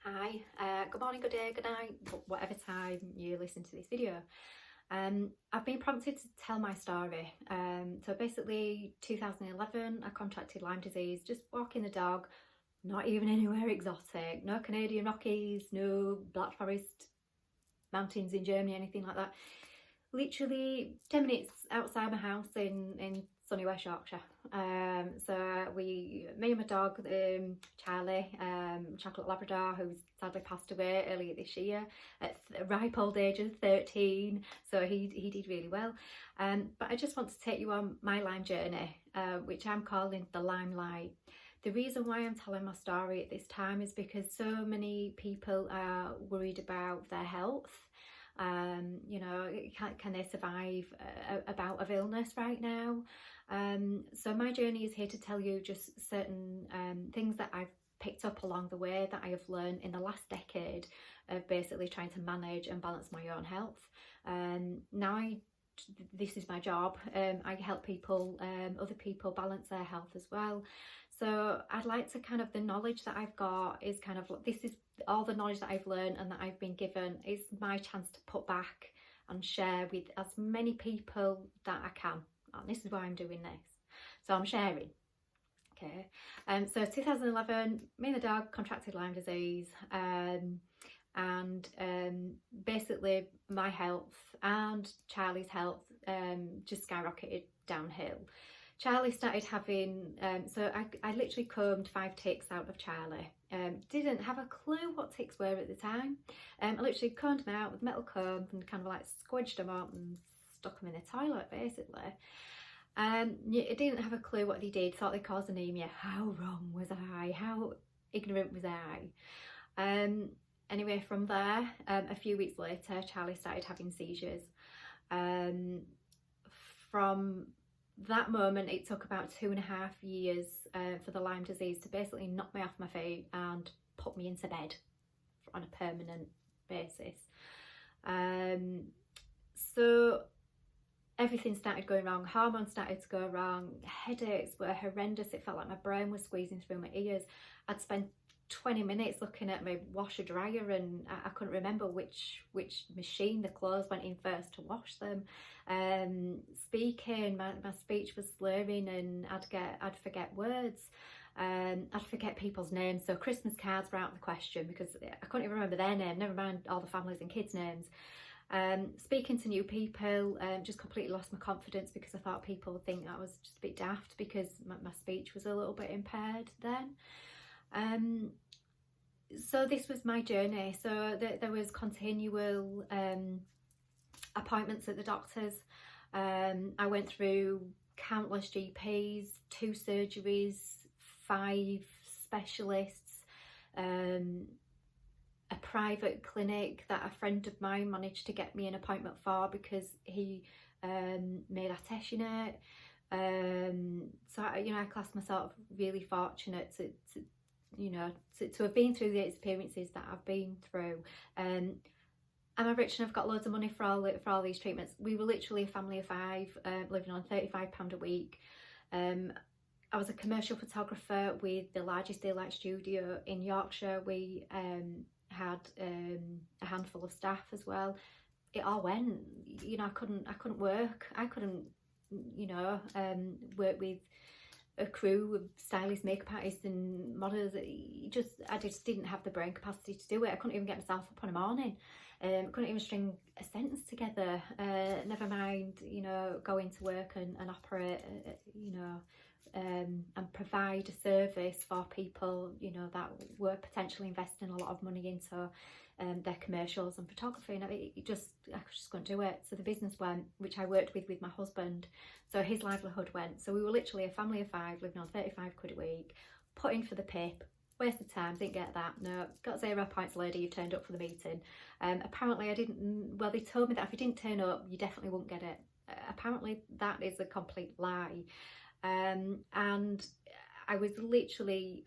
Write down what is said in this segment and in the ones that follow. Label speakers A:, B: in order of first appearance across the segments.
A: Hi, good morning, good day, good night, whatever time you listen to this video. I've been prompted to tell my story. So basically 2011, I contracted Lyme disease, just walking the dog, not even anywhere exotic, no Canadian Rockies, no Black Forest mountains in Germany, anything like that. Literally 10 minutes outside my house in sunny West Yorkshire. So me and my dog, Charlie, chocolate Labrador, who's sadly passed away earlier this year at a ripe old age of 13. So he did really well. But I just want to take you on my Lyme journey, which I'm calling the limelight. The reason why I'm telling my story at this time is because so many people are worried about their health. You know, can they survive a bout of illness right now? So my journey is here to tell you just certain things that I've picked up along the way that I have learned in the last decade of basically trying to manage and balance my own health. Now this is my job. I help people, other people balance their health as well. So I'd like to kind of, the knowledge that I've got is kind of, this is all the knowledge that I've learned and that I've been given is my chance to put back and share with as many people that I can. And this is why I'm doing this. So I'm sharing. Okay. So 2011, me and the dog contracted Lyme disease. And basically my health and Charlie's health just skyrocketed downhill. Charlie started having, so I literally combed 5 ticks out of Charlie. Didn't have a clue what ticks were at the time. I literally combed them out with a metal comb and kind of like squidged them up and stuck them in the toilet basically. I didn't have a clue what they did, thought they caused anemia. How wrong was I? How ignorant was I? Anyway, from there, a few weeks later, Charlie started having seizures. From that moment, it took about 2.5 years for the Lyme disease to basically knock me off my feet and put me into bed on a permanent basis. So everything started going wrong, hormones started to go wrong, headaches were horrendous, it felt like my brain was squeezing through my ears. I'd spend 20 minutes looking at my washer dryer and I couldn't remember which machine the clothes went in first to wash them. Speaking, my speech was slurring and I'd forget words. I'd forget people's names, so Christmas cards were out of the question because I couldn't even remember their name, never mind all the families and kids' names. Speaking to new people, just completely lost my confidence because I thought people would think I was just a bit daft because my speech was a little bit impaired then. So this was my journey. So there was continual appointments at the doctors. I went through countless GPs, 2 surgeries, 5 specialists, a private clinic that a friend of mine managed to get me an appointment for because he made a test unit. So I class myself really fortunate to have been through the experiences that I've been through. Am I rich and I've got loads of money for all these treatments? We were literally a family of 5 living on £35 a week. I was a commercial photographer with the largest daylight studio in Yorkshire. We had a handful of staff as well. It all went, I couldn't work. I couldn't, work with a crew of stylists, makeup artists and models. I just didn't have the brain capacity to do it. I couldn't even get myself up in the morning. Couldn't even string a sentence together, never mind going to work and operate, and provide a service for people that were potentially investing a lot of money into their commercials and photography, and I just couldn't do it. So the business went, which I worked with my husband, so his livelihood went. So we were literally a family of 5 living on 35 quid a week, put in for the pip, wasted time, didn't get that, no, got 0 points lady, you turned up for the meeting. Apparently I didn't, well, they told me that if you didn't turn up you definitely wouldn't get it. Apparently that is a complete lie. And I was literally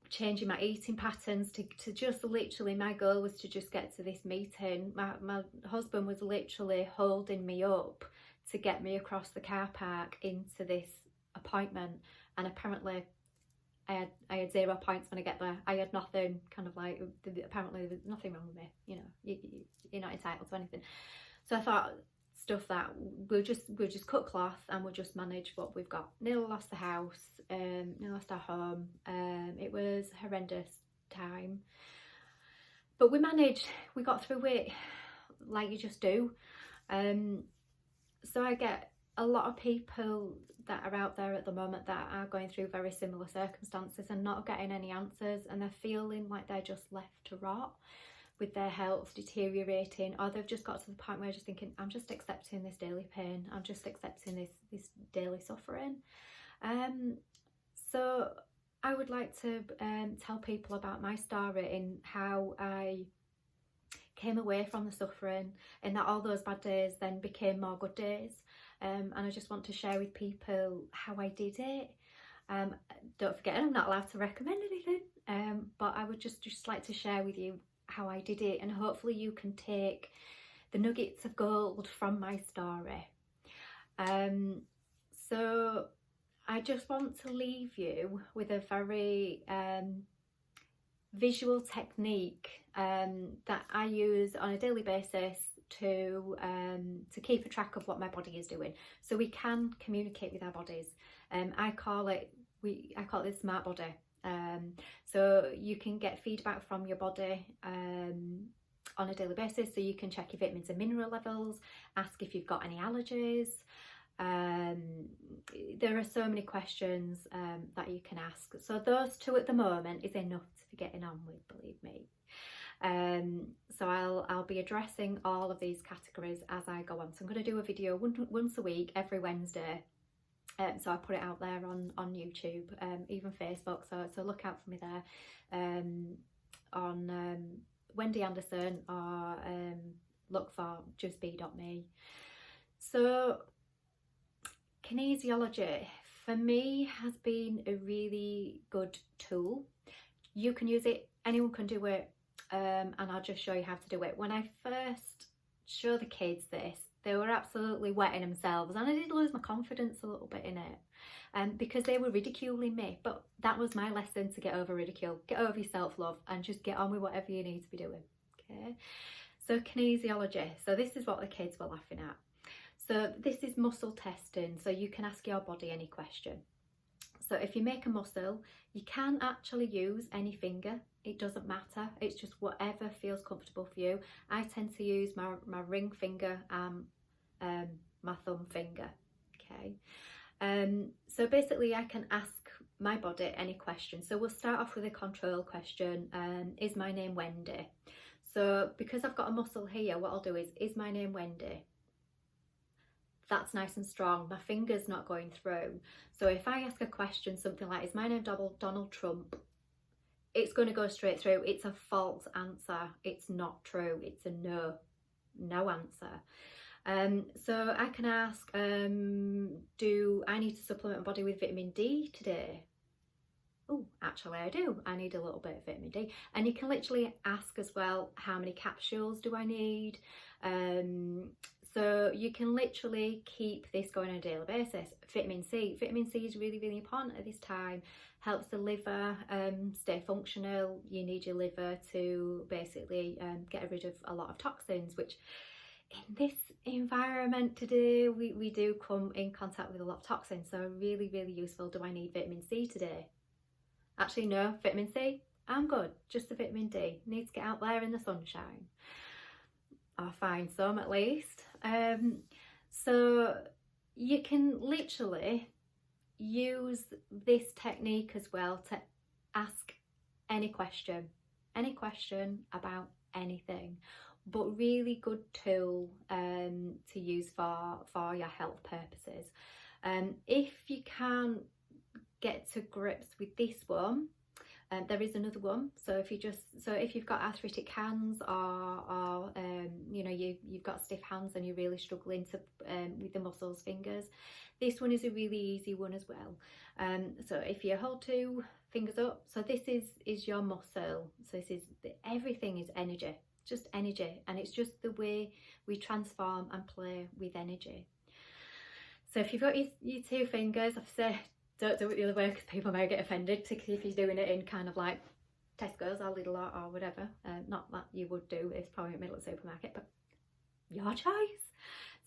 A: changing my eating patterns to just literally, my goal was to just get to this meeting. My husband was literally holding me up to get me across the car park into this appointment, and apparently I had 0 points when I get there. I had nothing, kind of like, apparently there was nothing wrong with me, you know, you're not entitled to anything. So I thought, stuff that, we'll just cut cloth and we'll just manage what we've got. Nearly lost the house, nearly lost our home. It was a horrendous time, but we managed, we got through it like you just do. So I get a lot of people that are out there at the moment that are going through very similar circumstances and not getting any answers, and they're feeling like they're just left to rot with their health deteriorating, or they've just got to the point where they're just thinking, I'm just accepting this daily pain, I'm just accepting this daily suffering. So I would like to tell people about my story and how I came away from the suffering, and that all those bad days then became more good days. And I just want to share with people how I did it. Don't forget, I'm not allowed to recommend anything, but I would just like to share with you how I did it, and hopefully you can take the nuggets of gold from my story. So I just want to leave you with a very visual technique that I use on a daily basis to keep a track of what my body is doing, so we can communicate with our bodies. I call it the smart body. So you can get feedback from your body on a daily basis, so you can check your vitamins and mineral levels, ask if you've got any allergies. There are so many questions that you can ask. So those two at the moment is enough to be getting on with, believe me. So I'll be addressing all of these categories as I go on. So I'm going to do a video once a week, every Wednesday. So I put it out there on YouTube, even Facebook. So look out for me there, on Wendy Anderson, or look for justbe.me. So kinesiology for me has been a really good tool. You can use it, anyone can do it, and I'll just show you how to do it. When I first show the kids this, they were absolutely wetting themselves, and I did lose my confidence a little bit in it, because they were ridiculing me. But that was my lesson, to get over ridicule, get over your self-love, and just get on with whatever you need to be doing. Okay, so kinesiology, so this is what the kids were laughing at. So this is muscle testing, so you can ask your body any question. So if you make a muscle, you can actually use any finger, it doesn't matter, it's just whatever feels comfortable for you. I tend to use my ring finger and my thumb finger. Okay, so basically I can ask my body any question. So we'll start off with a control question. Is my name Wendy? So because I've got a muscle here, what I'll do is my name Wendy? That's nice and strong, my finger's not going through. So if I ask a question, something like, is my name Donald Trump? It's going to go straight through. It's a false answer, it's not true, it's a no answer. So I can ask, do I need to supplement my body with vitamin D today? Oh, actually I do, I need a little bit of vitamin D. And you can literally ask as well, how many capsules do I need? So you can literally keep this going on a daily basis. Vitamin C is really, really important at this time. Helps the liver stay functional. You need your liver to basically get rid of a lot of toxins, which in this environment today, we do come in contact with a lot of toxins. So really, really useful. Do I need vitamin C today? Actually, no, vitamin C, I'm good. Just the vitamin D. Need to get out there in the sunshine. I'll find some at least. So you can literally use this technique as well to ask any question about anything, but really good tool to use for your health purposes. If you can't get to grips with this one, there is another one. So if you've got arthritic hands, or you know, you've got stiff hands and you're really struggling to with the muscles, fingers, this one is a really easy one as well. So if you hold two fingers up, so this is your muscle. So this is everything is energy, just energy, and it's just the way we transform and play with energy. So if you've got your two fingers, I've said don't do it the other way because people may get offended, particularly if you're doing it in kind of like Tesco's or Lidl or whatever. Not that you would do this probably in the middle of the supermarket, but your choice.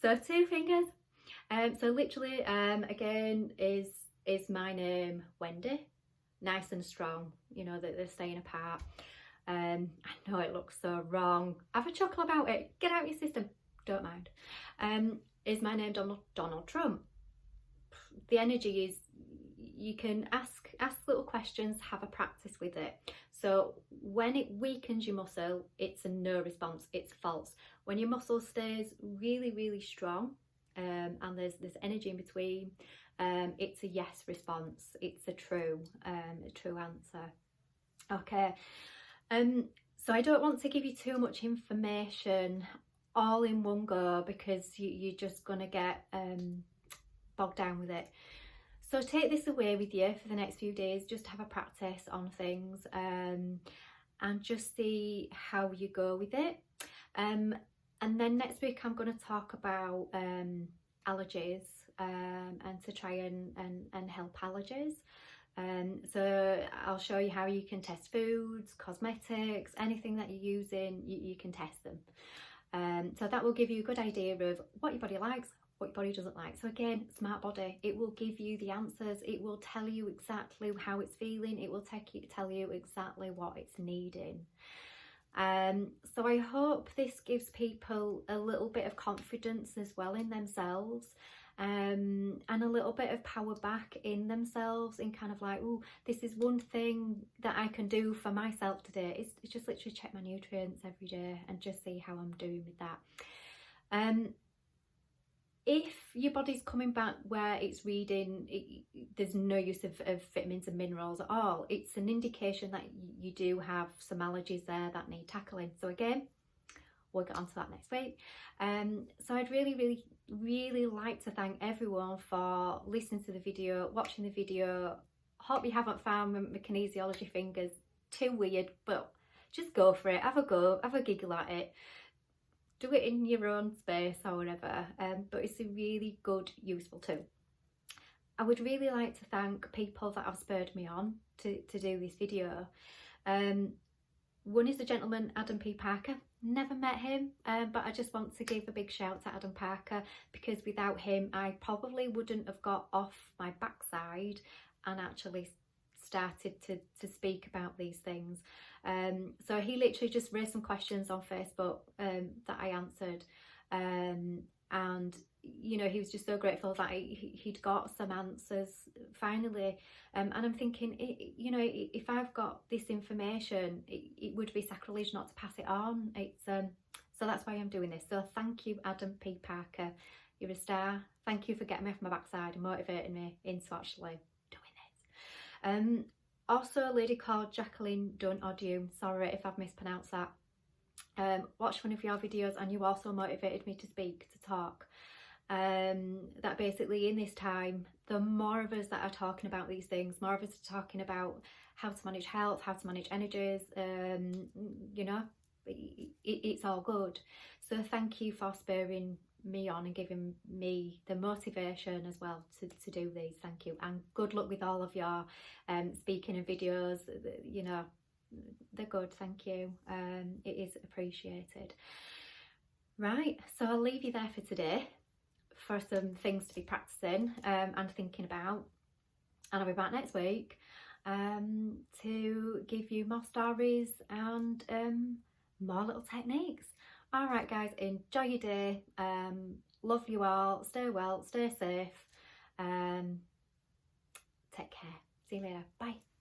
A: So 2 fingers. So literally, again, is my name Wendy. Nice and strong, you know, that they're staying apart. I know it looks so wrong. Have a chuckle about it. Get out of your system. Don't mind. Is my name Donald Trump? The energy is, you can ask little questions, have a practice with it. So when it weakens your muscle, it's a no response, it's false. When your muscle stays really, really strong, and there's energy in between, it's a yes response. It's a true answer. Okay. So I don't want to give you too much information all in one go because you're just gonna get bogged down with it. So take this away with you for the next few days, just have a practice on things, and just see how you go with it. And then next week I'm going to talk about allergies, and to try and help allergies. So I'll show you how you can test foods, cosmetics, anything that you're using, you can test them. So that will give you a good idea of what your body likes, what your body doesn't like. So again, smart body, it will give you the answers. It will tell you exactly how it's feeling. It will tell you exactly what it's needing. So I hope this gives people a little bit of confidence as well in themselves, and a little bit of power back in themselves, in kind of like, oh, this is one thing that I can do for myself today. It's just literally check my nutrients every day and just see how I'm doing with that. If your body's coming back where it's reading, there's no use of vitamins and minerals at all, it's an indication that you do have some allergies there that need tackling. So again, we'll get onto that next week. So I'd really like to thank everyone for listening to the video, watching the video. Hope you haven't found my kinesiology fingers too weird, but just go for it, have a go, have a giggle at it. Do it in your own space or whatever, but it's a really good, useful tool. I would really like to thank people that have spurred me on to do this video. One is the gentleman, Adam P. Parker. Never met him, but I just want to give a big shout to Adam Parker, because without him, I probably wouldn't have got off my backside and actually started to speak about these things. So he literally just raised some questions on Facebook that I answered, and you know, he was just so grateful that he'd got some answers finally, and I'm thinking, you know, if I've got this information, it would be sacrilege not to pass it on. It's so that's why I'm doing this. So thank you, Adam P. Parker, you're a star. Thank you for getting me off my backside and motivating me into actually doing this. Also a lady called Jacqueline Dunn-Odium, sorry if I've mispronounced that, watched one of your videos and you also motivated me to speak, to talk. That basically in this time, the more of us that are talking about these things, more of us are talking about how to manage health, how to manage energies, you know, it's all good. So thank you for spurring me on and giving me the motivation as well to do these. Thank you, and good luck with all of your speaking and videos. You know, they're good. Thank you. It is appreciated. Right, so I'll leave you there for today for some things to be practicing and thinking about, and I'll be back next week to give you more stories and more little techniques. All right guys, enjoy your day. Love you all. Stay well, stay safe. Take care. See you later. Bye.